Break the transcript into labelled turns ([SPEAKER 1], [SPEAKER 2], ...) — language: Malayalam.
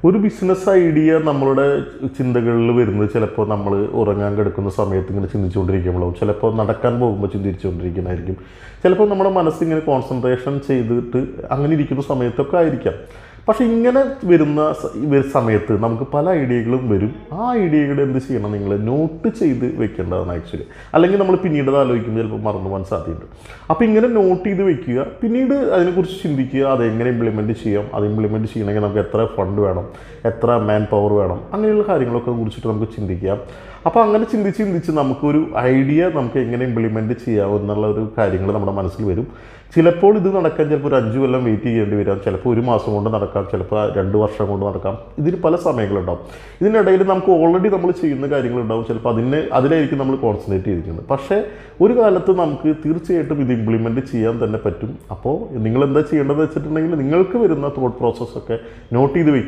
[SPEAKER 1] ഒരു ബിസിനസ് ഐഡിയ നമ്മളുടെ ചിന്തകളിൽ വരുന്നത് ചിലപ്പോൾ നമ്മൾ ഉറങ്ങാൻ കിടക്കുന്ന സമയത്ത് ഇങ്ങനെ ചിന്തിച്ചുകൊണ്ടിരിക്കുമ്പോഴാവും, ചിലപ്പോൾ നടക്കാൻ പോകുമ്പോൾ ചിന്തിച്ചുകൊണ്ടിരിക്കുന്നതായിരിക്കും, ചിലപ്പോൾ നമ്മുടെ മനസ്സിങ്ങനെ കോൺസെൻട്രേഷൻ ചെയ്തിട്ട് അങ്ങനെ ഇരിക്കുന്ന സമയത്തൊക്കെ ആയിരിക്കാം. പക്ഷേ ഇങ്ങനെ വരുന്ന സമയത്ത് നമുക്ക് പല ഐഡിയകളും വരും. ആ ഐഡിയകൾ എന്ത് ചെയ്യണം, നിങ്ങൾ നോട്ട് ചെയ്ത് വെക്കേണ്ടതാണ് ആക്ച്വലി. അല്ലെങ്കിൽ നമ്മൾ പിന്നീട് അത് ആലോചിക്കുമ്പോൾ ചിലപ്പോൾ മറന്നു പോകാൻ സാധ്യതയുണ്ട്. അപ്പോൾ ഇങ്ങനെ നോട്ട് ചെയ്ത് വെക്കുക, പിന്നീട് അതിനെക്കുറിച്ച് ചിന്തിക്കുക, അതെങ്ങനെ ഇംപ്ലിമെൻറ്റ് ചെയ്യാം, അത് ഇംപ്ലിമെൻറ്റ് ചെയ്യണമെങ്കിൽ നമുക്ക് എത്ര ഫണ്ട് വേണം, എത്ര മാൻ പവർ വേണം, അങ്ങനെയുള്ള കാര്യങ്ങളൊക്കെ കുറിച്ചിട്ട് നമുക്ക് ചിന്തിക്കാം. അപ്പോൾ അങ്ങനെ ചിന്തിച്ച് നമുക്കൊരു ഐഡിയ നമുക്ക് എങ്ങനെ ഇംപ്ലിമെൻറ്റ് ചെയ്യാമെന്നുള്ള ഒരു കാര്യങ്ങൾ നമ്മുടെ മനസ്സിൽ വരും. ചിലപ്പോൾ ഇത് നടക്കാൻ ചിലപ്പോൾ ഒരു 5 കൊല്ലം വെയിറ്റ് ചെയ്യേണ്ടി വരാം, ചിലപ്പോൾ 1 മാസം കൊണ്ട് നടക്കാം, ചിലപ്പോൾ 2 വർഷം കൊണ്ട് നടക്കാം. ഇതിന് പല സമയങ്ങളുണ്ടാവും. ഇതിനിടയിൽ നമുക്ക് ഓൾറെഡി നമ്മൾ ചെയ്യുന്ന കാര്യങ്ങളുണ്ടാവും, ചിലപ്പോൾ അതിലായിരിക്കും നമ്മൾ കോൺസെൻട്രേറ്റ് ചെയ്തിരിക്കുന്നത്. പക്ഷേ ഒരു കാലത്ത് നമുക്ക് തീർച്ചയായിട്ടും ഇത് ഇംപ്ലിമെൻറ്റ് ചെയ്യാൻ തന്നെ പറ്റും. അപ്പോൾ നിങ്ങൾ എന്താ ചെയ്യേണ്ടതെന്ന് വെച്ചിട്ടുണ്ടെങ്കിൽ നിങ്ങൾക്ക് വരുന്ന തോട്ട് പ്രോസസ്സൊക്കെ നോട്ട് ചെയ്ത് വയ്ക്കുക.